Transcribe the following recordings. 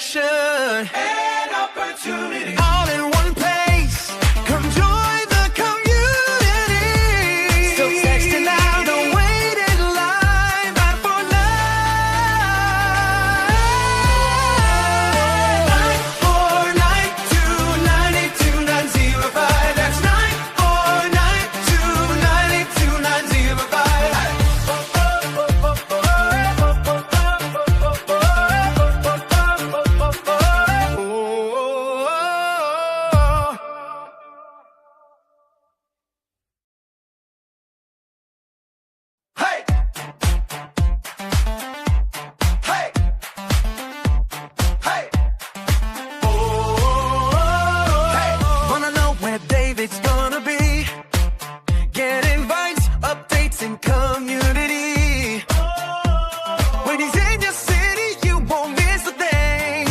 connection and opportunity all in one place. Come join the community. So text it now, don't wait in line. Ride for life. 949-292-905. That's 949-292-905. Hey! Hey! Hey! Hey! Wanna know where David's gonna be? Get invites, updates, and community. When he's in your city, you won't miss a thing.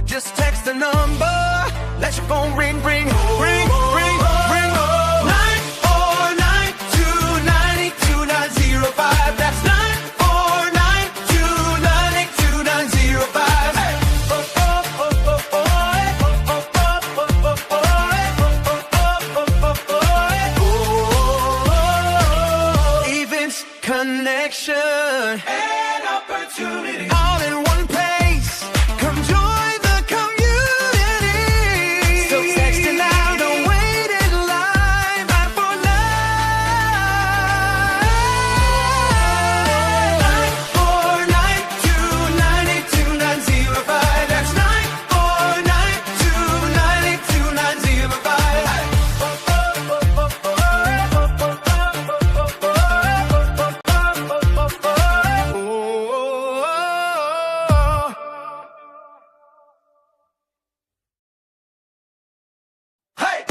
Just text the number, let your phone ring, ring, ring, ring, ring. 949-292-905. That's 949-292-905. Events, connection, and opportunity all in one place. Come join the community. So text it now, don't wait in line. Ride for life. 949-292-905. That's 949-292-905. Hey!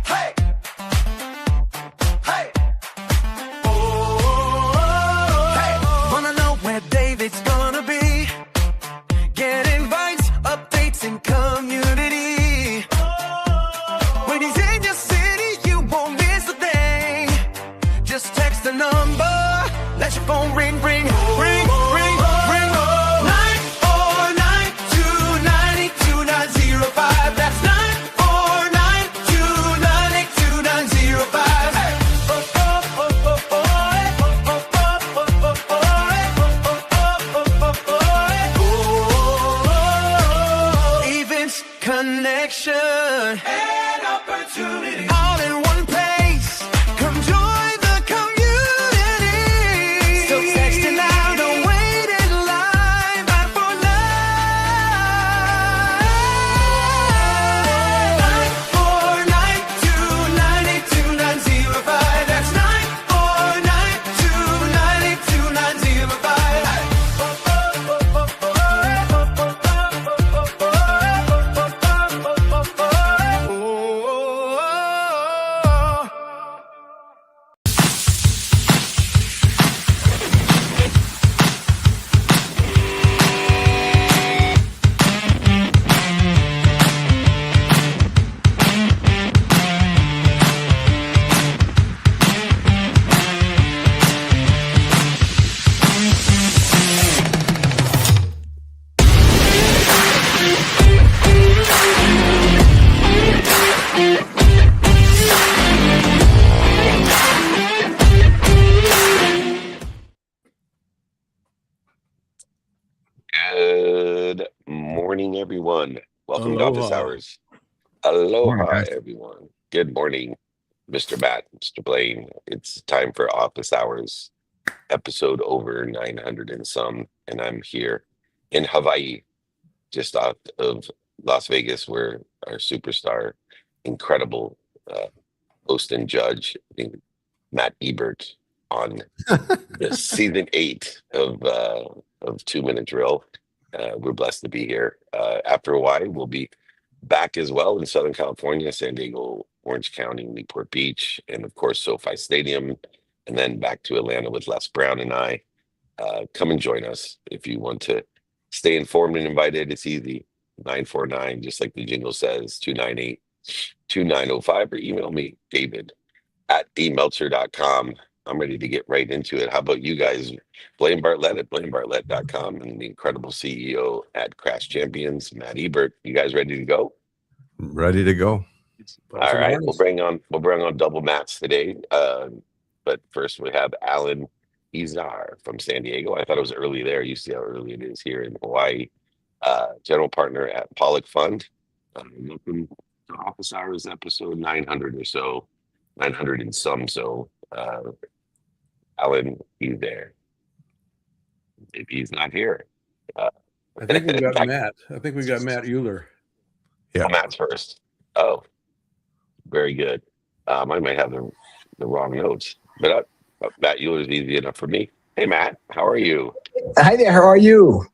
Hey! Hey! Hey! Wanna know where David's gonna be? Get invites, updates, and community. When he's in your city, you won't miss a thing. Just text the number, let your phone ring, ring, ring, ring, ring. 949-292-905. That's 949-292-905. Events, connection, and opportunity all in one place. Come join the community. So text it now, don't wait in line. Ride for life. 949-292-905. That's 949-292-905. Good morning, everyone. Welcome to Office Aloha. Hours. Morning, Aloha, guys. everyone. Good morning, Mr. Matt, Mr. Blaine. It's time for Office Hours, episode over 900 and some, and I'm here in Hawaii, just out of Las Vegas, where our superstar, incredible host and judge, I think, Matt Ebert, on the season 8 of 2 Minute Drill. We're blessed to be here. After a while, we'll be back as well in Southern California, San Diego, Orange County, Newport Beach, and of course, SoFi Stadium, and then back to Atlanta with Les Brown and I. Come and join us if you want to stay informed and invited. It's easy. 949, just like the jingle says, 298-2905, or email me, David at themeltzer.com. I'm ready to get right into it. How about you guys? Blaine Bartlett at blainebartlett.com and the incredible CEO at Crash Champions, Matt Ebert. You guys ready to go? Ready to go. All right, we'll bring on double Mats today. But first we have Alan Izar from San Diego. I thought it was early there. You see how early it is here in Hawaii. General partner at Pollock Fund. Welcome to Office Hours episode 900 or so, 900 and some. So, Alan, he's there. Maybe he's not here. I think we've got back- Matt. I think we've got Matt Uhler. Yeah. Matt's first. Oh, very good. I might have the wrong notes, but Matt Euler is easy enough for me. Hey, Matt, how are you? Hi there. How are you?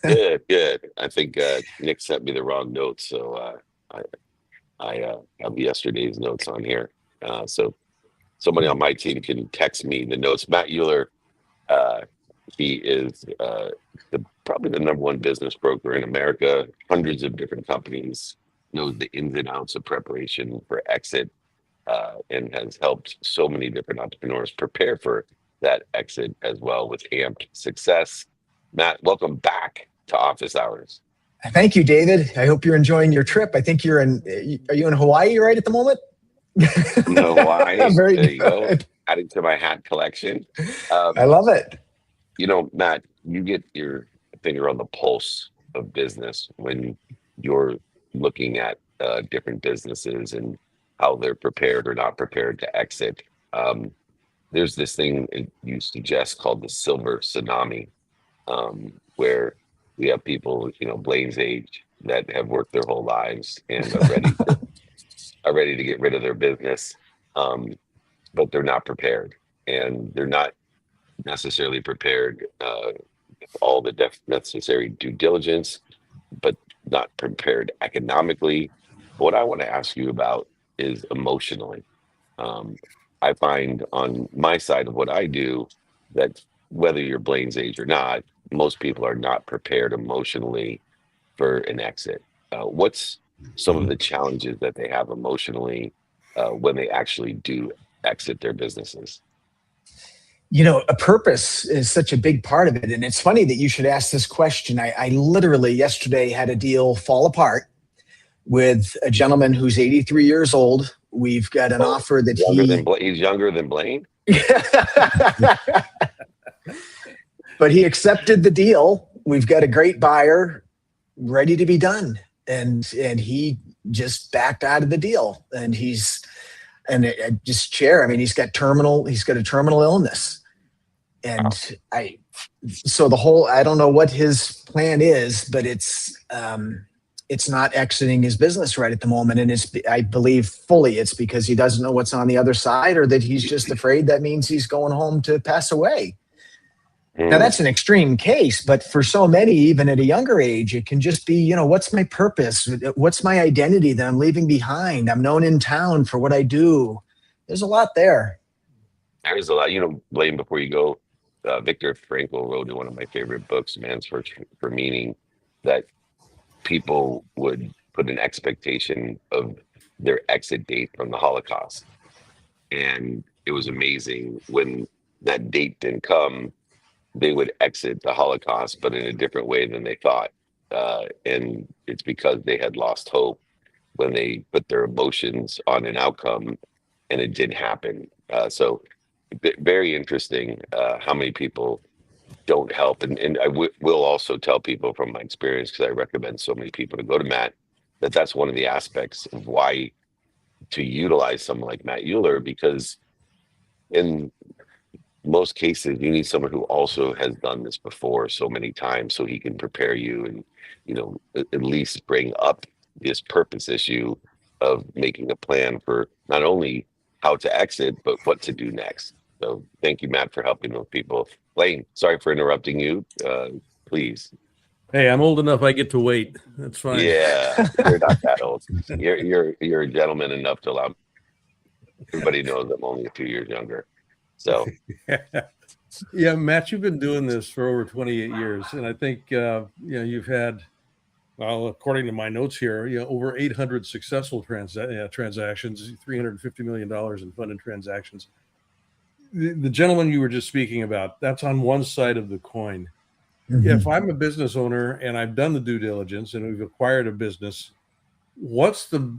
Good, good. I think Nick sent me the wrong notes, so I have yesterday's notes on here. So somebody on my team can text me the notes. Matt Euler, he is probably the number one business broker in America. Hundreds of different companies, knows the ins and outs of preparation for exit, and has helped so many different entrepreneurs prepare for that exit as well with amped success. Matt, welcome back to Office Hours. Thank you, David. I hope you're enjoying your trip. I think are you in Hawaii right at the moment? No, Hawaii. Very There you go. good. Adding to my hat collection. I love it. You know, Matt, you get your finger on the pulse of business when you're looking at different businesses and how they're prepared or not prepared to exit. There's this thing you suggest called the silver tsunami, where we have people, Blaine's age, that have worked their whole lives and are ready to get rid of their business, but they're not prepared, and they're not necessarily prepared with all the necessary due diligence, but not prepared economically. What I want to ask you about is emotionally. I find on my side of what I do that whether you're Blaine's age or not, most people are not prepared emotionally for an exit. What's some of the challenges that they have emotionally when they actually do exit their businesses? A purpose is such a big part of it. And it's funny that you should ask this question. I literally yesterday had a deal fall apart with a gentleman who's 83 years old. We've got an offer that He's younger than Blaine. But he accepted the deal. We've got a great buyer ready to be done. And he just backed out of the deal. And he's got a terminal illness. And Wow. I don't know what his plan is, but it's not exiting his business right at the moment. And I believe fully it's because he doesn't know what's on the other side, or that he's just afraid that means he's going home to pass away. Now, that's an extreme case, but for so many, even at a younger age, it can just be, what's my purpose? What's my identity that I'm leaving behind? I'm known in town for what I do. There's a lot there. There's a lot. Blaine, before you go, Viktor Frankl wrote in one of my favorite books, Man's Search for Meaning, that people would put an expectation of their exit date from the Holocaust. And it was amazing when that date didn't come, they would exit the Holocaust, but in a different way than they thought. And it's because they had lost hope when they put their emotions on an outcome and it didn't happen. So very interesting how many people don't help. And I will also tell people from my experience, because I recommend so many people to go to Matt, that's one of the aspects of why to utilize someone like Matt Euler, because in most cases you need someone who also has done this before so many times, so he can prepare you and at least bring up this purpose issue of making a plan for not only how to exit but what to do next. So thank you, Matt, for helping those people. Blaine, sorry for interrupting you. Please. Hey, I'm old enough. I get to wait. That's fine. Yeah, you're not that old. You're a gentleman enough to allow everybody knows I'm only a few years younger. So Yeah, Matt, you've been doing this for over 28 years, and I think you've had, well, according to my notes here, over 800 successful transactions, $350 million in funded transactions. the gentleman you were just speaking about, that's on one side of the coin. Mhm. If I'm a business owner and I've done the due diligence and we've acquired a business, what's the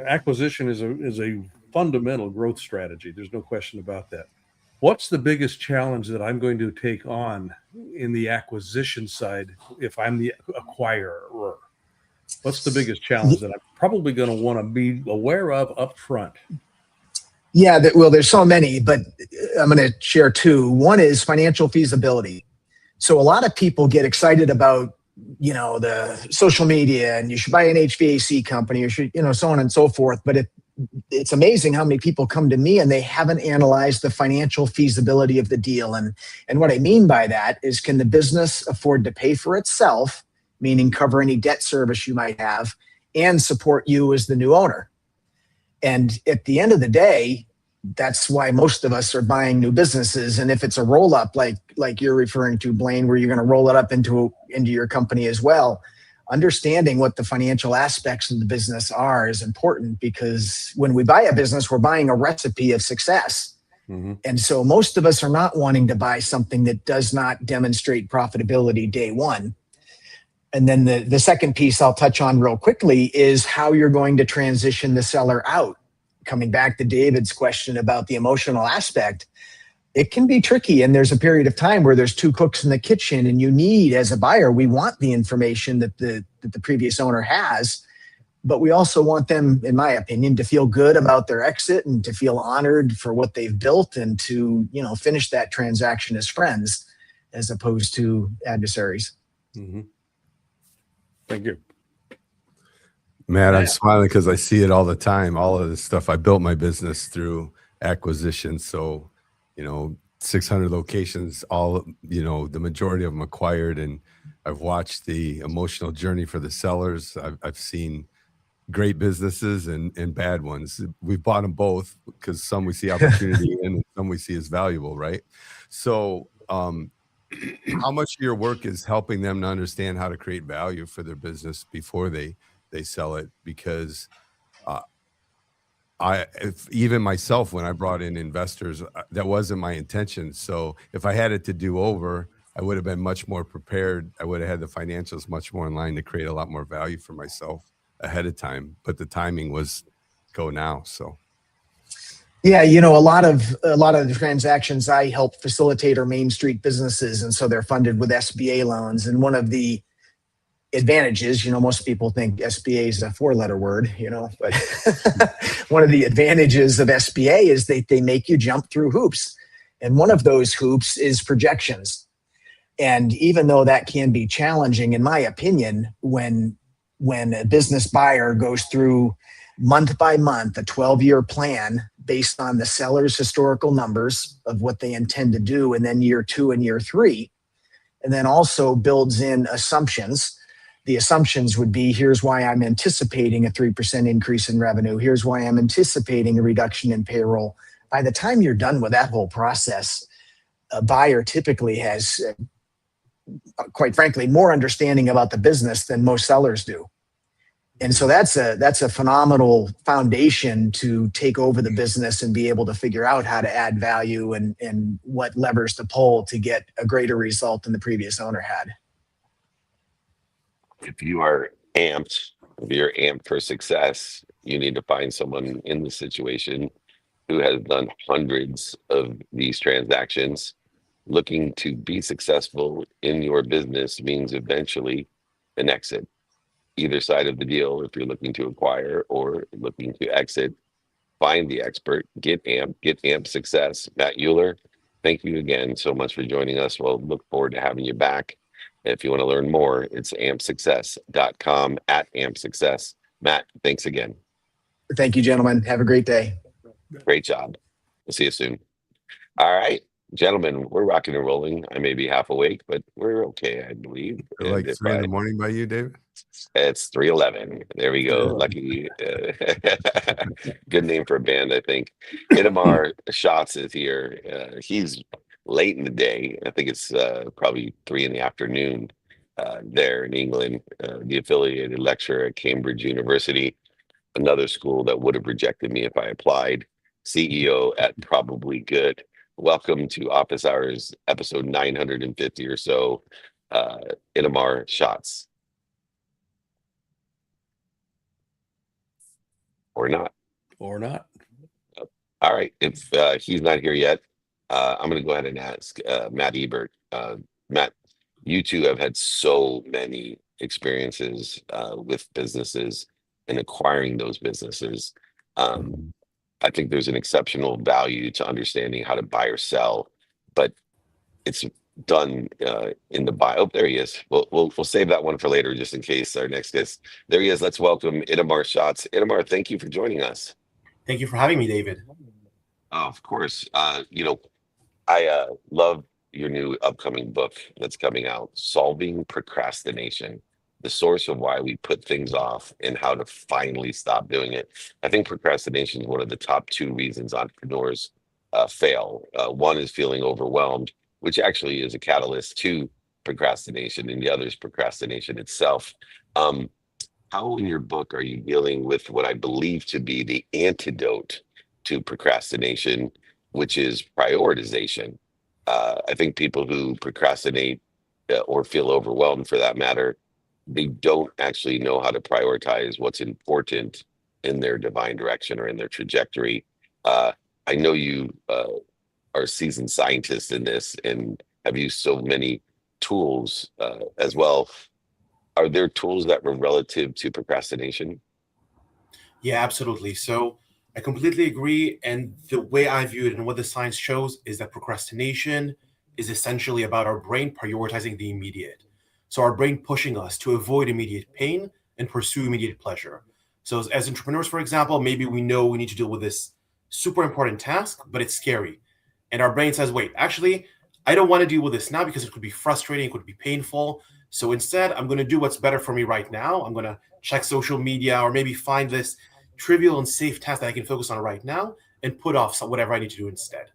acquisition is a fundamental growth strategy. There's no question about that. What's the biggest challenge that I'm going to take on in the acquisition side if I'm the acquirer? What's the biggest challenge that I'm probably going to want to be aware of up front? Yeah, well, there's so many, but I'm going to share two. One is financial feasibility. So a lot of people get excited about, the social media, and you should buy an HVAC company, or should, so on and so forth. But it's amazing how many people come to me and they haven't analyzed the financial feasibility of the deal. And what I mean by that is, can the business afford to pay for itself, meaning cover any debt service you might have, and support you as the new owner? And at the end of the day, that's why most of us are buying new businesses. And if it's a roll up, like you're referring to, Blaine, where you're going to roll it up into your company as well, understanding what the financial aspects of the business are is important, because when we buy a business, we're buying a recipe of success. Mm-hmm. And so most of us are not wanting to buy something that does not demonstrate profitability day one. And then the second piece I'll touch on real quickly is how you're going to transition the seller out. Coming back to David's question about the emotional aspect, it can be tricky. And there's a period of time where there's two cooks in the kitchen, and you need, as a buyer, we want the information that the previous owner has, but we also want them, in my opinion, to feel good about their exit and to feel honored for what they've built, and to, finish that transaction as friends as opposed to adversaries. Mm-hmm. Thank you. Matt, I'm smiling because I see it all the time. All of this stuff. I built my business through acquisition. So, 600 locations, all, the majority of them acquired. And I've watched the emotional journey for the sellers. I've seen great businesses and bad ones. We've bought them both, because some we see opportunity in and some we see as valuable, right? So, how much of your work is helping them to understand how to create value for their business before they sell it? Because even myself, when I brought in investors, that wasn't my intention. So if I had it to do over, I would have been much more prepared. I would have had the financials much more in line to create a lot more value for myself ahead of time. But the timing was go now. So. Yeah, a lot of the transactions I help facilitate are Main Street businesses, and so they're funded with SBA loans. And one of the advantages, most people think SBA is a four-letter word, but one of the advantages of SBA is they make you jump through hoops. And one of those hoops is projections. And even though that can be challenging, in my opinion, when a business buyer goes through month by month a 12-year plan based on the seller's historical numbers of what they intend to do, and then year 2 and year 3, and then also builds in assumptions. The assumptions would be, here's why I'm anticipating a 3% increase in revenue. Here's why I'm anticipating a reduction in payroll. By the time you're done with that whole process, a buyer typically has, quite frankly, more understanding about the business than most sellers do. And so that's a phenomenal foundation to take over the business and be able to figure out how to add value and what levers to pull to get a greater result than the previous owner had. If you're amped for success, you need to find someone in the situation who has done hundreds of these transactions. Looking to be successful in your business means eventually an exit. Either side of the deal, if you're looking to acquire or looking to exit, find the expert, get amped success. Matt Uhler, thank you again so much for joining us. We'll look forward to having you back. If you want to learn more, it's ampsuccess.com, @ampsuccess. Matt, thanks again. Thank you, gentlemen. Have a great day. Great job. We'll see you soon. All right, gentlemen, we're rocking and rolling. I may be half awake, but we're okay, I believe. Like 3 in the morning by you, David? It's 3:11. There we go. Lucky. Good name for a band, I think. Itamar Shots is here. He's late in the day. I think it's probably 3 in the afternoon there in England. The affiliated lecturer at Cambridge University, another school that would have rejected me if I applied. CEO at Probably Good. Welcome to Office Hours, episode 950 or so. Itamar Shots. Or not. Or not. All right. If he's not here yet, I'm going to go ahead and ask Matt Ebert. Matt, you two have had so many experiences with businesses and acquiring those businesses. I think there's an exceptional value to understanding how to buy or sell, but it's done in the bio. Oh, there he is. We'll save that one for later, just in case our next guest. There he is. Let's welcome Itamar Shots. Itamar, thank you for joining us. Thank you for having me, David. Oh, of course. I love your new upcoming book that's coming out, Solving Procrastination, the source of why we put things off and how to finally stop doing it. I think procrastination is one of the top two reasons entrepreneurs fail. One is feeling overwhelmed, which actually is a catalyst to procrastination, and the other is procrastination itself. How in your book are you dealing with what I believe to be the antidote to procrastination, which is prioritization? I think people who procrastinate or feel overwhelmed, for that matter, they don't actually know how to prioritize what's important in their divine direction or in their trajectory. I know you are a seasoned scientist in this and have used so many tools as well. Are there tools that were relative to procrastination? Yeah, absolutely. So I completely agree. And the way I view it and what the science shows is that procrastination is essentially about our brain prioritizing the immediate. So our brain pushing us to avoid immediate pain and pursue immediate pleasure. So as entrepreneurs, for example, maybe we know we need to deal with this super important task, but it's scary. And our brain says, wait, actually, I don't want to deal with this now because it could be frustrating, it could be painful. So instead, I'm going to do what's better for me right now. I'm going to check social media or maybe find this trivial and safe task that I can focus on right now and put off whatever I need to do instead.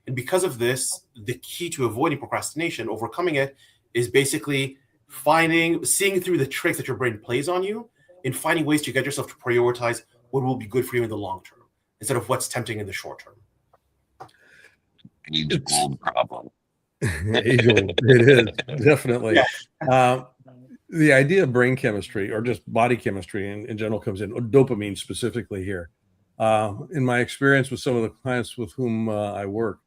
And because of this, the key to avoiding procrastination, overcoming it, is basically seeing through the tricks that your brain plays on you and finding ways to get yourself to prioritize what will be good for you in the long term instead of what's tempting in the short term. Age-old problem. Age-old. It is, definitely. Yeah. The idea of brain chemistry or just body chemistry in general comes in, dopamine specifically here. In my experience with some of the clients with whom I work,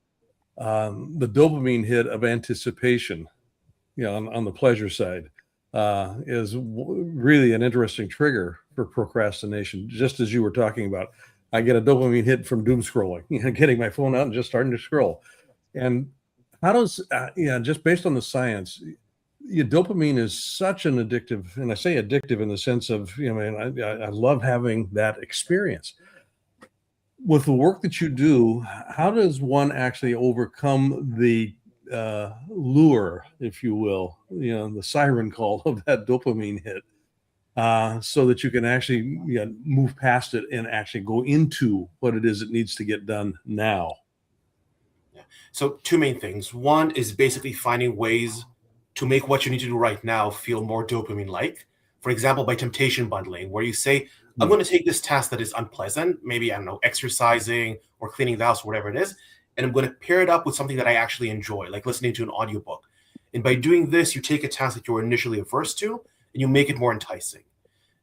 the dopamine hit of anticipation, on the pleasure side, is really an interesting trigger for procrastination. Just as you were talking about, I get a dopamine hit from doom scrolling, getting my phone out and just starting to scroll. And how does, just based on the science, dopamine is such an addictive, and I say addictive in the sense of, I love having that experience. With the work that you do, how does one actually overcome the lure, if you will, the siren call of that dopamine hit, so that you can actually move past it and actually go into what it is that needs to get done now? Yeah. So two main things. One is basically finding ways to make what you need to do right now feel more dopamine-like. For example, by temptation bundling, where you say, I'm going to take this task that is unpleasant, maybe, I don't know, exercising or cleaning the house, whatever it is, and I'm going to pair it up with something that I actually enjoy, like listening to an audiobook. And by doing this, you take a task that you were initially averse to, and you make it more enticing.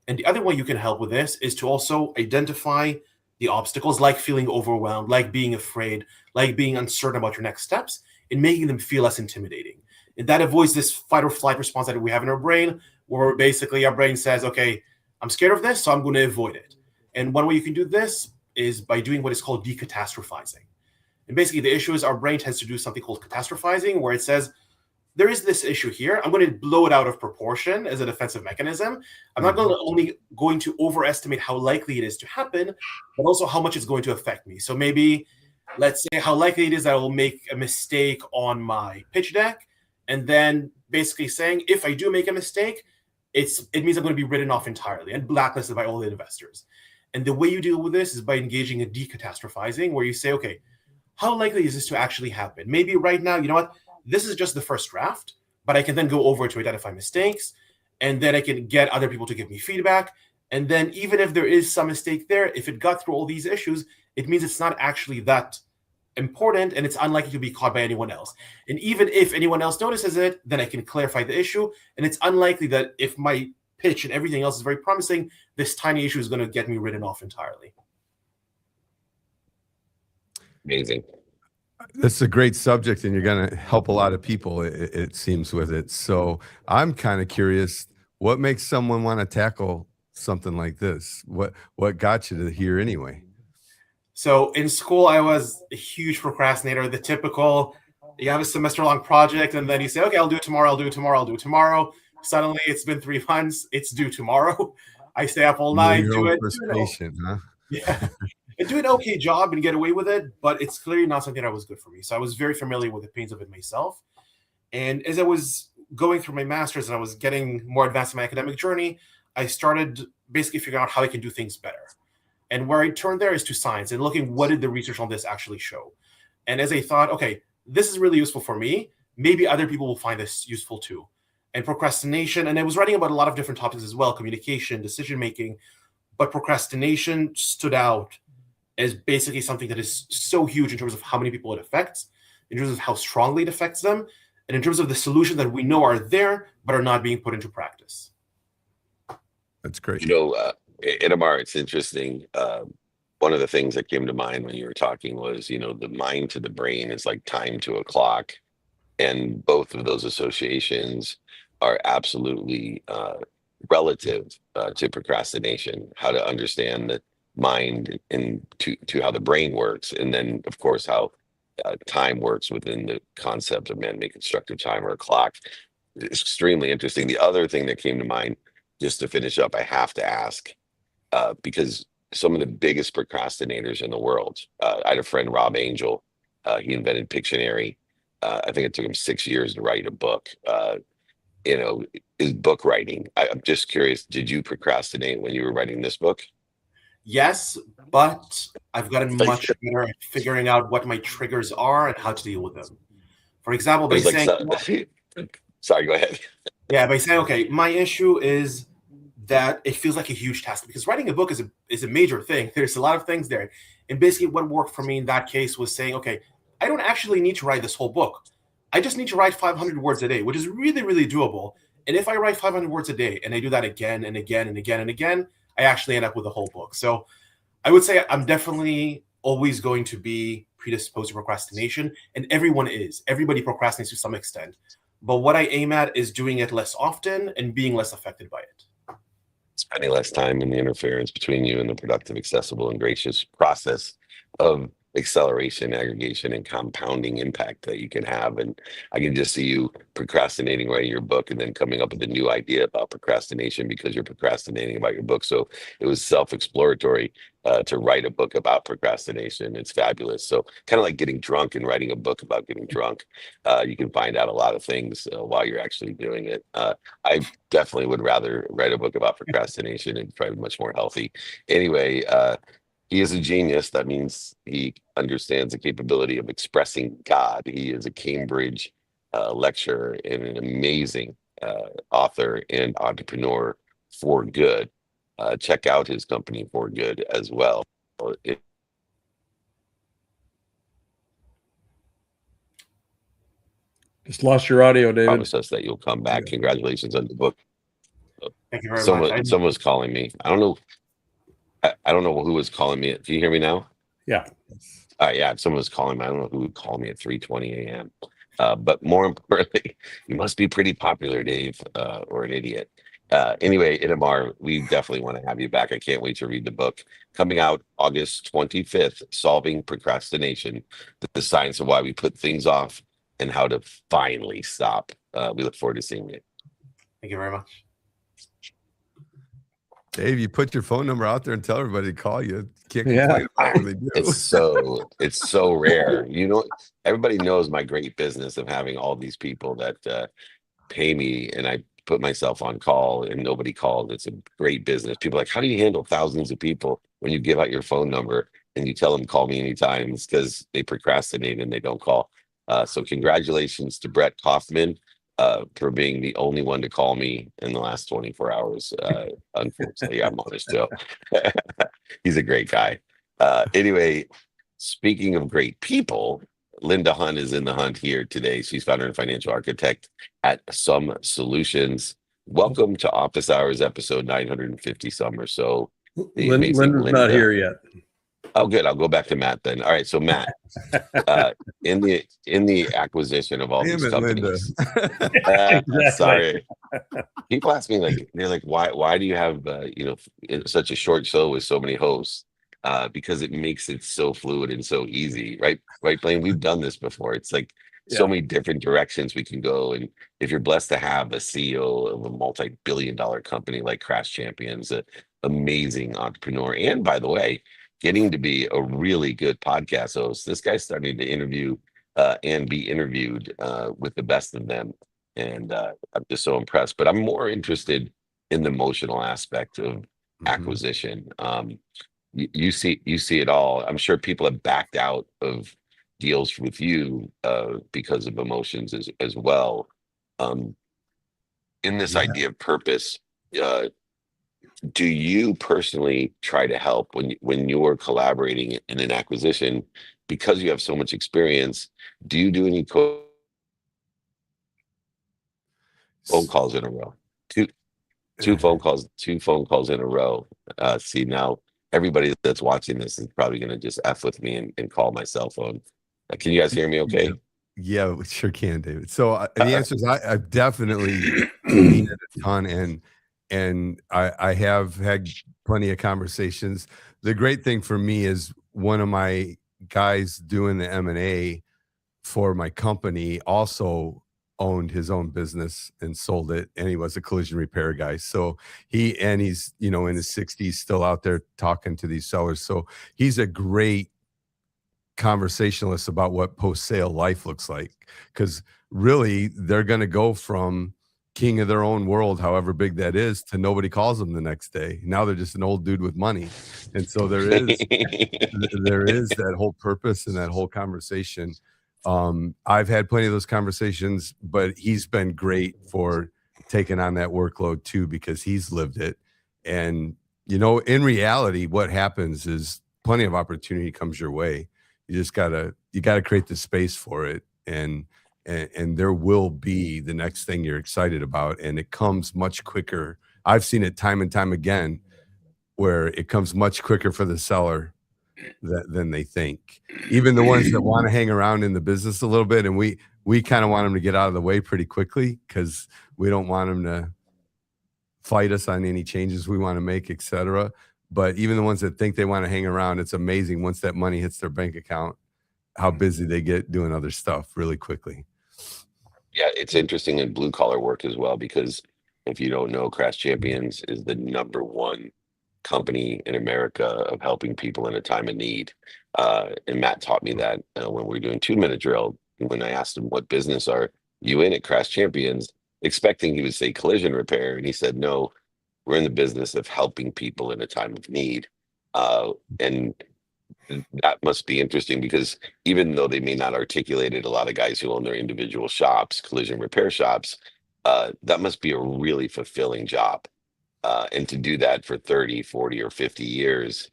And the other way you can help with this is to also identify the obstacles, like feeling overwhelmed, like being afraid, like being uncertain about your next steps, and making them feel less intimidating. And that avoids this fight or flight response that we have in our brain, where basically our brain says, okay, I'm scared of this, so I'm going to avoid it. And one way you can do this is by doing what is called decatastrophizing. And basically the issue is our brain tends to do something called catastrophizing, where it says, there is this issue here. I'm going to blow it out of proportion as a defensive mechanism. I'm not only going to overestimate how likely it is to happen, but also how much it's going to affect me. So maybe let's say how likely it is that I will make a mistake on my pitch deck. And then basically saying, if I do make a mistake, it means I'm going to be written off entirely and blacklisted by all the investors. And the way you deal with this is by engaging in decatastrophizing, where you say, okay, how likely is this to actually happen? Maybe right now, you know what? This is just the first draft, but I can then go over to identify mistakes, and then I can get other people to give me feedback. And then even if there is some mistake there, if it got through all these issues, it means it's not actually that important and it's unlikely to be caught by anyone else. And even if anyone else notices it, then I can clarify the issue. And it's unlikely that if my pitch and everything else is very promising, this tiny issue is going to get me written off entirely. Amazing. This is a great subject, and you're going to help a lot of people, it seems, with it. So I'm kind of curious, what makes someone want to tackle something like this? What got you to here anyway? So in school, I was a huge procrastinator. The typical, you have a semester-long project, and then you say, okay, I'll do it tomorrow, I'll do it tomorrow, I'll do it tomorrow. Suddenly, it's been 3 months. It's due tomorrow. I stay up all night, do it. Patient, huh? Yeah. And do an okay job and get away with it, but it's clearly not something that was good for me. So I was very familiar with the pains of it myself. And as I was going through my master's and I was getting more advanced in my academic journey, I started basically figuring out how I can do things better. And where I turned there is to science and looking what did the research on this actually show. And as I thought, okay, this is really useful for me, maybe other people will find this useful too. And procrastination, and I was writing about a lot of different topics as well, communication, decision-making, but procrastination stood out as basically something that is so huge in terms of how many people it affects, in terms of how strongly it affects them, and in terms of the solutions that we know are there, but are not being put into practice. That's great. You know, Itamar, it's interesting. One of the things that came to mind when you were talking was, you know, the mind to the brain is like time to a clock. And both of those associations are absolutely relative to procrastination, how to understand the mind and to how the brain works. And then, of course, how time works within the concept of man-made constructive time or a clock. It's extremely interesting. The other thing that came to mind, just to finish up, I have to ask, because some of the biggest procrastinators in the world, I had a friend, Rob Angel, he invented Pictionary. I think it took him 6 years to write a book. You know, is book writing. I'm just curious, did you procrastinate when you were writing this book? Yes, but I've gotten much better at figuring out what my triggers are and how to deal with them. For example, by saying, sorry, go ahead. Yeah, by saying, okay, my issue is that it feels like a huge task because writing a book is a major thing. There's a lot of things there. And basically what worked for me in that case was saying, okay, I don't actually need to write this whole book. I just need to write 500 words a day, which is really, really doable. And if I write 500 words a day and I do that again and again and again and again, I actually end up with a whole book. So I would say I'm definitely always going to be predisposed to procrastination. And everybody procrastinates to some extent. But what I aim at is doing it less often and being less affected by it. Spending less time in the interference between you and the productive, accessible, and gracious process of acceleration, aggregation, and compounding impact that you can have. And I can just see you procrastinating writing your book and then coming up with a new idea about procrastination because you're procrastinating about your book. So it was self-exploratory to write a book about procrastination. It's fabulous. So kind of like getting drunk and writing a book about getting drunk. You can find out a lot of things while you're actually doing it. I definitely would rather write a book about procrastination and probably much more healthy. Anyway, he is a genius. That means he understands the capability of expressing God. He is a Cambridge lecturer and an amazing author and entrepreneur for good. Check out his company For Good as well. Just lost your audio, David. Promise us that you'll come back. Congratulations on the book. Thank you very much. Someone's calling me. I don't know. I don't know who was calling me. Do you hear me now? Yeah. Yeah. Someone was calling me. I don't know who would call me at 3:20 a.m. But more importantly, you must be pretty popular, Dave, or an idiot. Anyway, Itamar, we definitely want to have you back. I can't wait to read the book. Coming out August 25th, Solving Procrastination, the science of why we put things off and how to finally stop. We look forward to seeing it. Thank you very much. Dave, you put your phone number out there and tell everybody to call you. Can't complain about what they do. It's so rare. You know, everybody knows my great business of having all these people that pay me, and I put myself on call and nobody called. It's a great business. People are like, how do you handle thousands of people when you give out your phone number and you tell them call me anytime? It's because they procrastinate and they don't call. So congratulations to Brett Kaufman for being the only one to call me in the last 24 hours. Unfortunately, I'm honest, Joe. He's a great guy. Anyway, speaking of great people, Linda Hunt is in the hunt here today. She's founder and financial architect at Some Solutions. Welcome to Office Hours, episode 950 some or so. The amazing Linda's not Linda. here yet. Oh, good. I'll go back to Matt then. All right. So Matt, in the acquisition of all Damn these it, Linda. companies, Exactly. sorry. People ask me like, they're like, why do you have such a short show with so many hosts? Because it makes it so fluid and so easy, right? Right, Blaine? We've done this before. It's like so Yeah. many different directions we can go. And if you're blessed to have a CEO of a multi-billion-dollar company like Crash Champions, an amazing entrepreneur, and by the way, getting to be a really good podcast host. This guy's starting to interview and be interviewed with the best of them. And I'm just so impressed. But I'm more interested in the emotional aspect of acquisition. You see it all. I'm sure people have backed out of deals with you because of emotions as well. In this Yeah. idea of purpose, do you personally try to help when you're collaborating in an acquisition because you have so much experience? Do you do any phone calls in a row? Two phone calls in a row. See, now everybody that's watching this is probably going to just F with me and call my cell phone. Can you guys hear me okay? Yeah, we sure can, David. So the answer is I've definitely seen it a ton, and I have had plenty of conversations. The great thing for me is one of my guys doing the M&A for my company also owned his own business and sold it, and he was a collision repair guy. So he's in his 60s, still out there talking to these sellers. So he's a great conversationalist about what post-sale life looks like, because really they're going to go from king of their own world, however big that is, to nobody calls them the next day. Now they're just an old dude with money. And so there is that whole purpose and that whole conversation. I've had plenty of those conversations, but he's been great for taking on that workload too, because he's lived it. And in reality, what happens is plenty of opportunity comes your way. You just gotta create the space for it, and there will be the next thing you're excited about, and it comes much quicker. I've seen it time and time again where it comes much quicker for the seller than they think. Even the ones that want to hang around in the business a little bit, and we kind of want them to get out of the way pretty quickly because we don't want them to fight us on any changes we want to make, etc. But even the ones that think they want to hang around, it's amazing once that money hits their bank account, how busy they get doing other stuff really quickly. Yeah, it's interesting in blue collar work as well, because if you don't know, Crash Champions is the #1 company in America of helping people in a time of need. And Matt taught me that when we were doing 2-minute drill. When I asked him, what business are you in at Crash Champions, expecting he would say collision repair. And he said, no, we're in the business of helping people in a time of need. And that must be interesting, because even though they may not articulate it, a lot of guys who own their individual shops, collision repair shops, that must be a really fulfilling job. And to do that for 30, 40, or 50 years,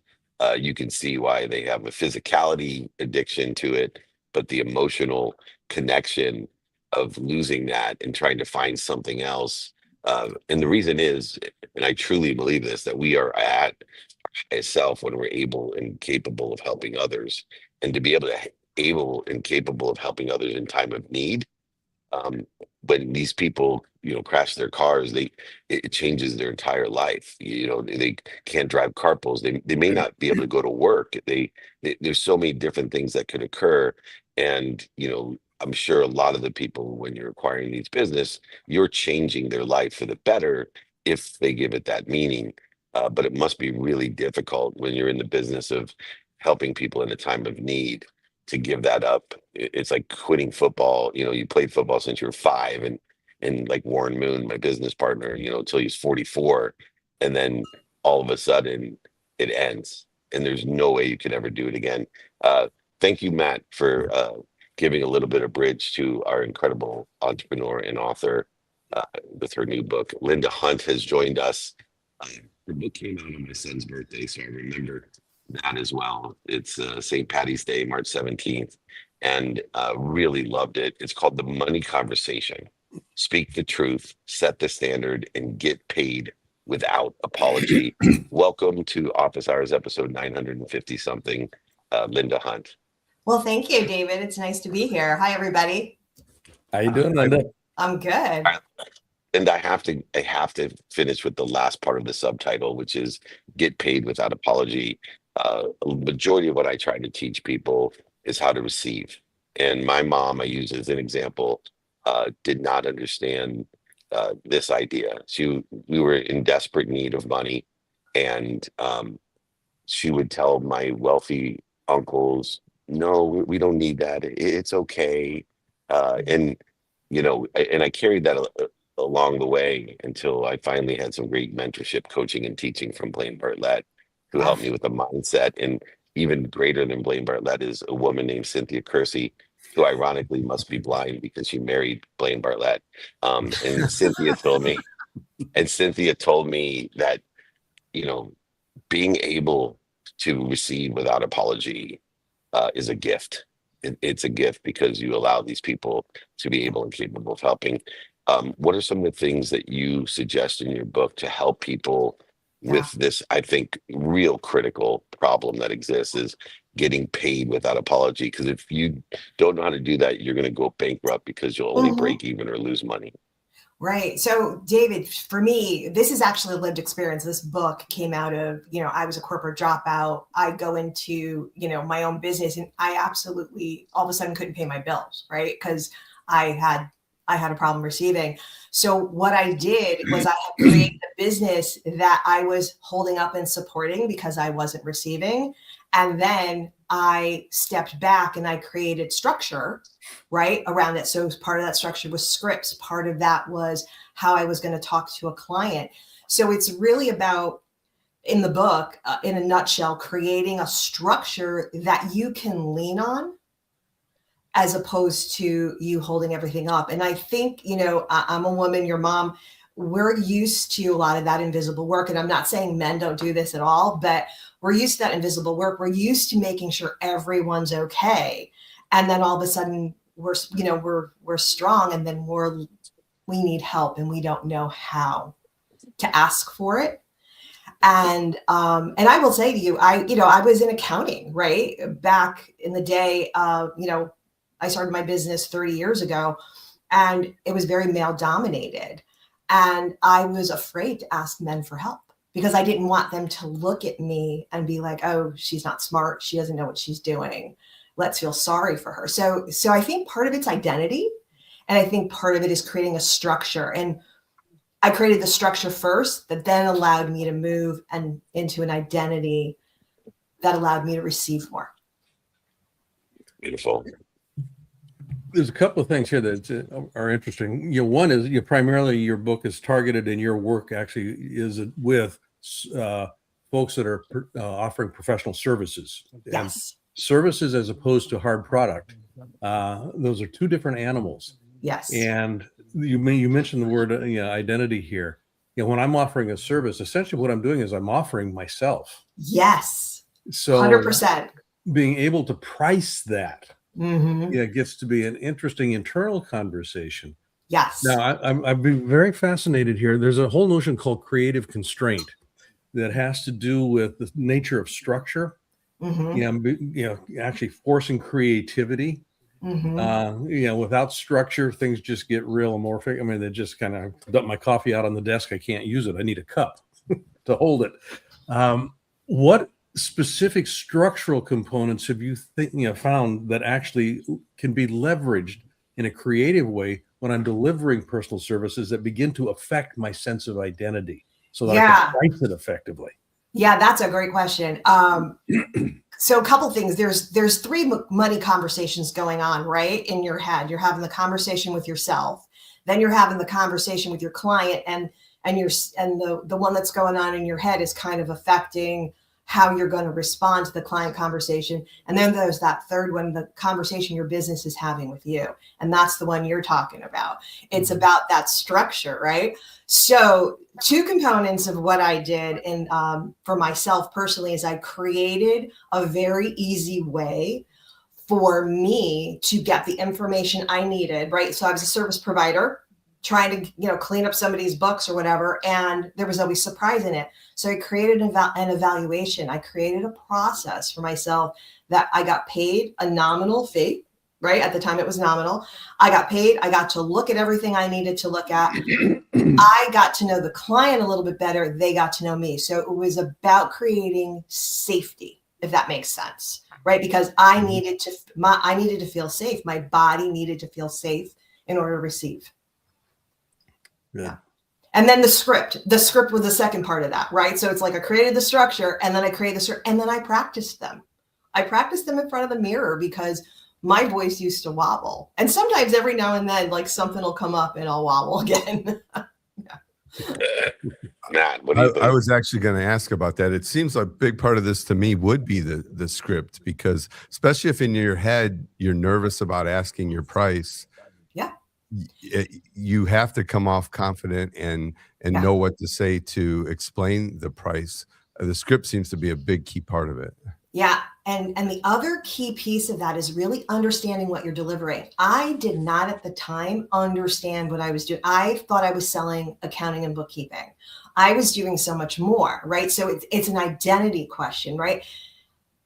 you can see why they have a physicality addiction to it, but the emotional connection of losing that and trying to find something else. And the reason is, and I truly believe this, that we are at itself when we're able and capable of helping others, and to be able and capable of helping others in time of need. When these people, crash their cars, it changes their entire life. They can't drive carpools. They may not be able to go to work. There's so many different things that could occur. And, I'm sure a lot of the people, when you're acquiring these business, you're changing their life for the better if they give it that meaning. But it must be really difficult when you're in the business of helping people in a time of need to give that up. It's like quitting football. You played football since you were 5, and like Warren Moon, my business partner, until he's 44, and then all of a sudden it ends, and there's no way you could ever do it again. Thank you, Matt, for giving a little bit of bridge to our incredible entrepreneur and author with her new book. Linda Hunt has joined us. Her book came out on my son's birthday, so I remember that as well. It's St. Patty's Day, March 17th, and really loved it. It's called The Money Conversation. Speak the truth, set the standard, and get paid without apology. Welcome to Office Hours episode 950 something, Linda Hunt. Well, thank you, David. It's nice to be here. Hi, everybody. How you doing, Linda? I'm good. And I have to finish with the last part of the subtitle, which is get paid without apology. A majority of what I try to teach people is how to receive. And my mom, I use as an example, did not understand this idea. We were in desperate need of money, and she would tell my wealthy uncles, "No, we don't need that. It's okay." And I carried that along the way until I finally had some great mentorship, coaching, and teaching from Blaine Bartlett, who helped me with the mindset. And even greater than Blaine Bartlett is a woman named Cynthia Kersey, who ironically must be blind because she married Blaine Bartlett. And Cynthia told me that, being able to receive without apology is a gift. It's a gift because you allow these people to be able and capable of helping. What are some of the things that you suggest in your book to help people with this, I think, real critical problem that exists is getting paid without apology? Because if you don't know how to do that, you're going to go bankrupt because you'll only break even or lose money. Right. So, David, for me, this is actually a lived experience. This book came out of, I was a corporate dropout. I go into, my own business, and I absolutely all of a sudden couldn't pay my bills, right? Because I had a problem receiving. So what I did was I had created a business that I was holding up and supporting because I wasn't receiving. And then I stepped back and I created structure, right, around it. So part of that structure was scripts. Part of that was how I was going to talk to a client. So it's really about, in the book, in a nutshell, creating a structure that you can lean on, as opposed to you holding everything up. And I think, I'm a woman, your mom, we're used to a lot of that invisible work. And I'm not saying men don't do this at all, but we're used to that invisible work. We're used to making sure everyone's okay. And then all of a sudden we're strong, and then we need help and we don't know how to ask for it. And I will say to you, I was in accounting, right? Back in the day, I started my business 30 years ago, and it was very male dominated. And I was afraid to ask men for help because I didn't want them to look at me and be like, "Oh, she's not smart. She doesn't know what she's doing. Let's feel sorry for her." So I think part of it's identity. And I think part of it is creating a structure. And I created the structure first that then allowed me to move and into an identity that allowed me to receive more. Beautiful. There's a couple of things here that are interesting. One is primarily your book is targeted, and your work actually is with folks that are offering professional services. Yes. And services as opposed to hard product. Those are two different animals. Yes. And you mentioned the word identity here. When I'm offering a service, essentially what I'm doing is I'm offering myself. Yes. So 100%. Being able to price that. Mm-hmm. It gets to be an interesting internal conversation. Yes. Now, I've been very fascinated here. There's a whole notion called creative constraint that has to do with the nature of structure. Mm-hmm. Actually forcing creativity. Mm-hmm. Without structure, things just get real amorphic. I mean, they just kind of dump my coffee out on the desk. I can't use it. I need a cup to hold it. What specific structural components have you found that actually can be leveraged in a creative way when I'm delivering personal services that begin to affect my sense of identity so that I can price it effectively? Yeah, that's a great question. So a couple things. There's three money conversations going on, right, in your head. You're having the conversation with yourself, then you're having the conversation with your client, and the one that's going on in your head is kind of affecting how you're going to respond to the client conversation. And then there's that third one, the conversation your business is having with you. And that's the one you're talking about. It's about that structure, right? So two components of what I did and for myself personally is I created a very easy way for me to get the information I needed, right? So I was a service provider trying to, clean up somebody's books or whatever. And there was always surprise in it. So I created an evaluation. I created a process for myself that I got paid a nominal fee, right? At the time it was nominal. I got paid. I got to look at everything I needed to look at. I got to know the client a little bit better. They got to know me. So it was about creating safety, if that makes sense, right? Because I needed to feel safe. My body needed to feel safe in order to receive. Yeah. And then the script was the second part of that, right? So it's like I created the structure and then I created the structure and then I practiced them. I practiced them in front of the mirror because my voice used to wobble. And sometimes every now and then, like something will come up and I'll wobble again. Matt, what do you think? I was actually going to ask about that. It seems like a big part of this to me would be the script, because especially if in your head you're nervous about asking your price. Yeah. You have to come off confident and know what to say to explain the price. The script seems to be a big key part of it. Yeah. And the other key piece of that is really understanding what you're delivering. I did not at the time understand what I was doing. I thought I was selling accounting and bookkeeping. I was doing so much more, right? So it's an identity question, right?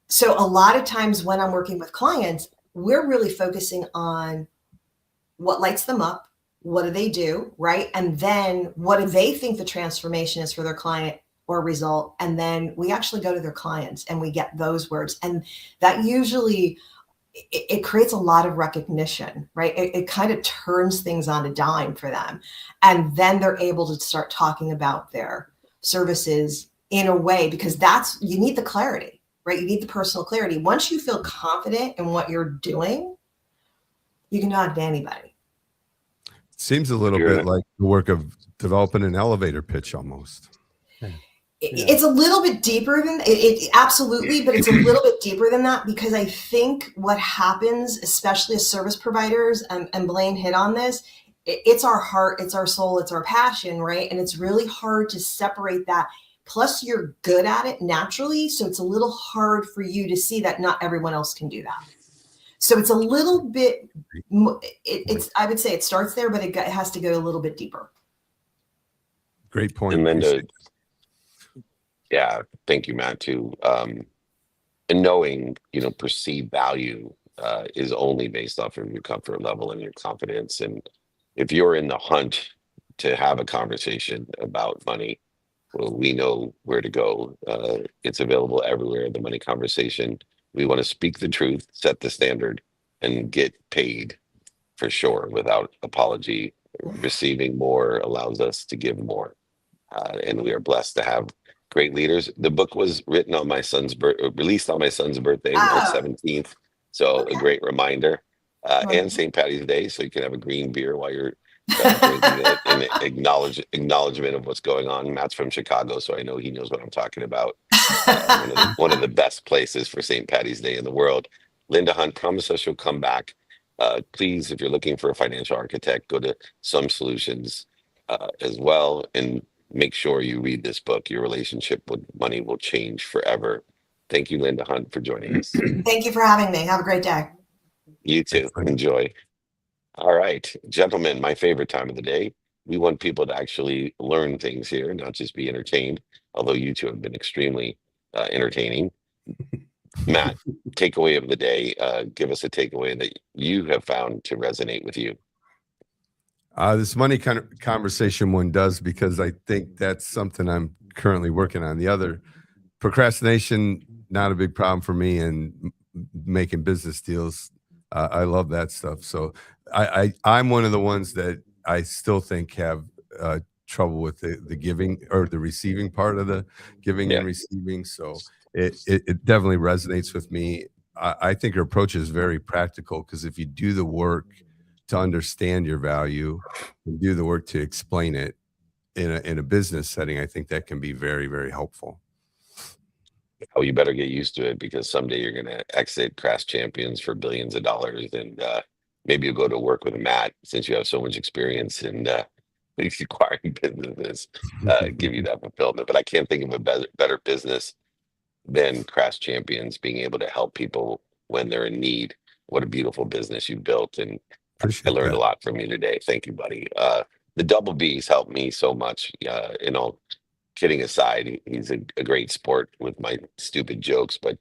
So a lot of times when I'm working with clients, we're really focusing on what lights them up, what do they do, right? And then what do they think the transformation is for their client or result? And then we actually go to their clients and we get those words. And that usually, it creates a lot of recognition, right? It kind of turns things on a dime for them. And then they're able to start talking about their services in a way, because you need the clarity, right? You need the personal clarity. Once you feel confident in what you're doing, you can talk to anybody. Seems a little bit like the work of developing an elevator pitch almost. It's a little bit deeper than it absolutely, but it's a little bit deeper than that, because I think what happens, especially as service providers, and Blaine hit on this, it's our heart, it's our soul, it's our passion, right? And it's really hard to separate that. Plus, you're good at it naturally, so it's a little hard for you to see that not everyone else can do that. So it's a little bit, I would say it starts there, but it has to go a little bit deeper. Great point. And then thank you, Matt, too. And knowing, perceived value is only based off of your comfort level and your confidence. And if you're in the hunt to have a conversation about money, well, we know where to go. It's available everywhere. The Money Conversation. We want to speak the truth, set the standard, and get paid for sure without apology. Receiving more allows us to give more. And we are blessed to have great leaders. The book was written on my son's released on my son's birthday, March 17th. So a great reminder. And St. Patty's Day, so you can have a green beer while you're drinking it, and acknowledgement of what's going on. Matt's from Chicago, so I know he knows what I'm talking about. One of the best places for St. Patty's Day in the world. Linda Hunt promised us she'll come back. Please, if you're looking for a financial architect, go to Some Solutions as well, and make sure you read this book. Your relationship with money will change forever. Thank you, Linda Hunt, for joining us. Thank you for having me. Have a great day. You too. Enjoy. All right, gentlemen, my favorite time of the day. We want people to actually learn things here, not just be entertained, although you two have been extremely entertaining. Matt, takeaway of the day. Give us a takeaway that you have found to resonate with you. This money kind of conversation one does, because I think that's something I'm currently working on. The other, procrastination, not a big problem for me, and making business deals. I love that stuff. So I'm one of the ones that I still think have trouble with the giving or the receiving part of the giving and receiving. So it definitely resonates with me. I think your approach is very practical, because if you do the work to understand your value and do the work to explain it in a business setting, I think that can be very, very helpful. Oh, you better get used to it, because someday you're going to exit Crash Champions for billions of dollars, and maybe you'll go to work with Matt, since you have so much experience in acquiring businesses, give you that fulfillment. But I can't think of a better business than Crash Champions, being able to help people when they're in need. What a beautiful business you built, and I Appreciate learned a that. lot from you today. Thank you, buddy. The double B's helped me so much. Kidding aside, he's a great sport with my stupid jokes, but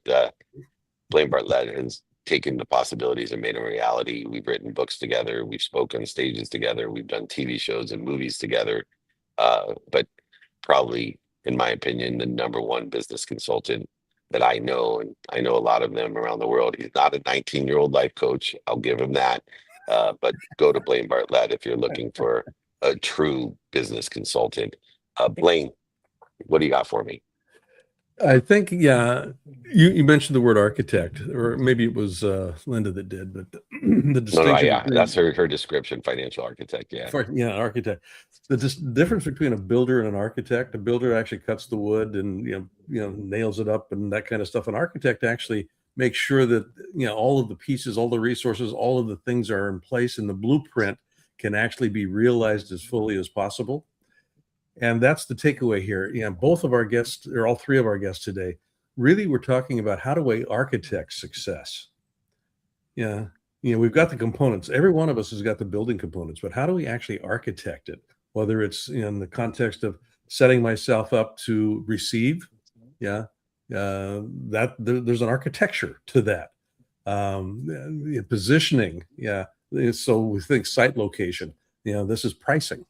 Blaine Bartlett has taken the possibilities and made them a reality. We've written books together, we've spoken on stages together, we've done TV shows and movies together. But probably, in my opinion, the number one business consultant that I know, and I know a lot of them around the world. He's not a 19-year-old life coach, I'll give him that. But go to Blaine Bartlett if you're looking for a true business consultant. Blaine, what do you got for me? I think, yeah, you mentioned the word architect, or maybe it was Linda that did, but the distinction Yeah, between, that's her description, financial architect. Yeah. architect. The difference between a builder and an architect: a builder actually cuts the wood and nails it up and that kind of stuff. An architect actually makes sure that all of the pieces, all the resources, all of the things are in place, and the blueprint can actually be realized as fully as possible. And that's the takeaway here. Both of our guests, or all three of our guests today, really we're talking about how do we architect success. Yeah. We've got the components. Every one of us has got the building components, but how do we actually architect it? Whether it's in the context of setting myself up to receive, there's an architecture to that. Positioning, so we think site location. This is pricing.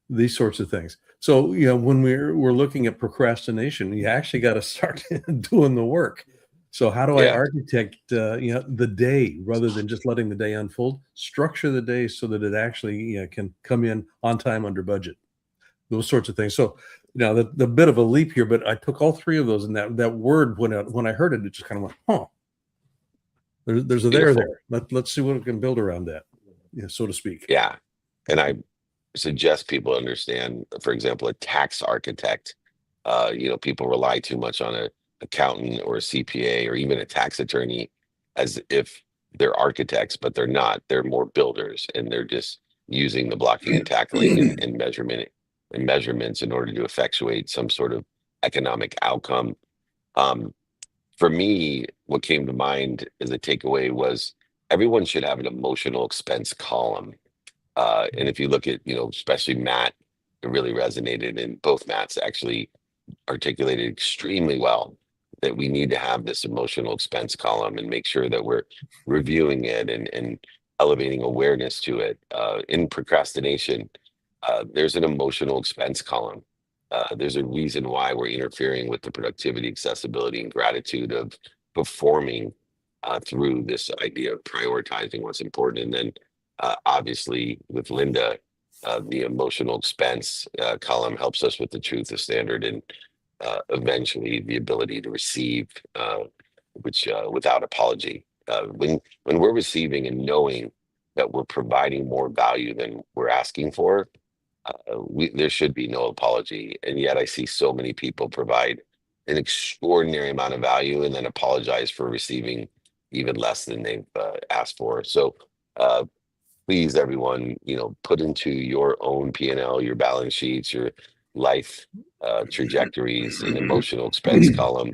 These sorts of things. So, when we're looking at procrastination, you actually got to start doing the work. So how do I architect, the day, rather than just letting the day unfold? Structure the day so that it actually can come in on time, under budget. Those sorts of things. So, the bit of a leap here, but I took all three of those, and that word, when I heard it, it just kind of went, huh. There's a there there. Let's see what we can build around that, so to speak. Yeah, and I suggest people understand, for example, a tax architect. People rely too much on an accountant or a CPA or even a tax attorney as if they're architects, but they're not. They're more builders, and they're just using the blocking and tackling and measurements in order to effectuate some sort of economic outcome. For me, what came to mind as a takeaway was everyone should have an emotional expense column. And if you look at, especially Matt, it really resonated, and both Matts actually articulated extremely well that we need to have this emotional expense column and make sure that we're reviewing it and elevating awareness to it. In procrastination, there's an emotional expense column. There's a reason why we're interfering with the productivity, accessibility, and gratitude of performing through this idea of prioritizing what's important. And then obviously with Linda, the emotional expense column helps us with the truth, the standard, and eventually the ability to receive, which without apology. When we're receiving and knowing that we're providing more value than we're asking for, there should be no apology. And yet I see so many people provide an extraordinary amount of value and then apologize for receiving even less than they've asked for. So please, everyone, put into your own P&L, your balance sheets, your life trajectories, an emotional expense column,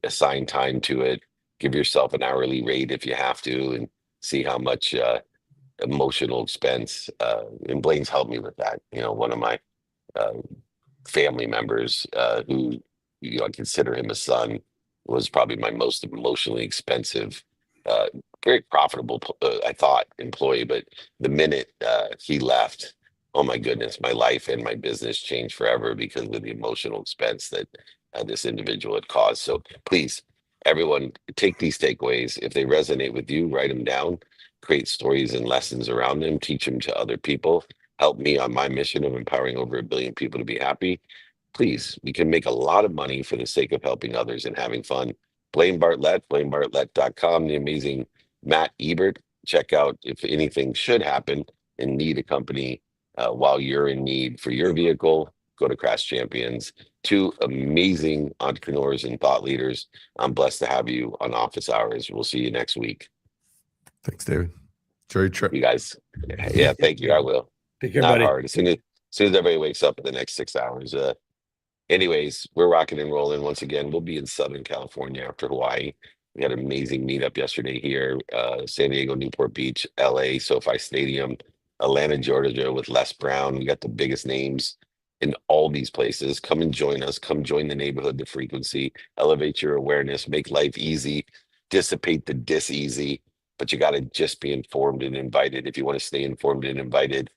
assign time to it, give yourself an hourly rate if you have to, and see how much emotional expense. And Blaine's helped me with that. One of my family members who, I consider him a son, was probably my most emotionally expensive, very profitable, I thought, employee. But the minute he left, oh my goodness, my life and my business changed forever because of the emotional expense that this individual had caused. So please, everyone, take these takeaways. If they resonate with you, write them down, create stories and lessons around them, teach them to other people, help me on my mission of empowering over 1 billion people to be happy. Please, we can make a lot of money for the sake of helping others and having fun. Blaine Bartlett, BlaineBartlett.com, the amazing Matt Ebert. Check out if anything should happen and need a company while you're in need for your vehicle. Go to Crash Champions. two amazing entrepreneurs and thought leaders. I'm blessed to have you on Office Hours. We'll see you next week. Thanks, David. Enjoy your trip. You guys, yeah, thank you. I will. Take care, Not buddy. hard. As soon as everybody wakes up in the next 6 hours. Anyways, we're rocking and rolling once again. We'll be in Southern California after Hawaii. We had an amazing meetup yesterday here, San Diego, Newport Beach, LA, SoFi Stadium, Atlanta, Georgia with Les Brown. We got the biggest names in all these places. Come and join us. Come join the neighborhood, the frequency, elevate your awareness, make life easy, dissipate the dis-easy. But you got to just be informed and invited. If you want to stay informed and invited,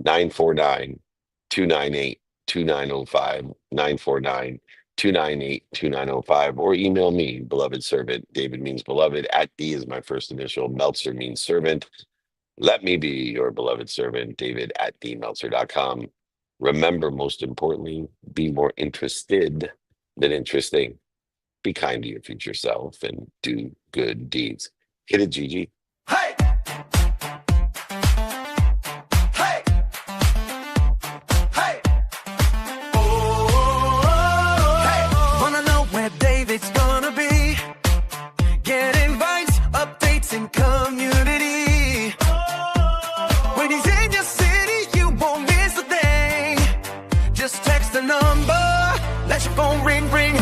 949-298-2905, 949-298-2905, or email me, beloved servant. David means beloved. @D is my first initial. Meltzer means servant. Let me be your beloved servant, David @dmeltzer.com. Remember, most importantly, be more interested than interesting. Be kind to your future self and do good deeds. Hit it, Gigi. Hey! Hey! Hey! Oh, hey! Wanna know where David's gonna be? Get invites, updates, and community. When he's in your city, you won't miss a thing. Just text the number, let your phone ring, ring.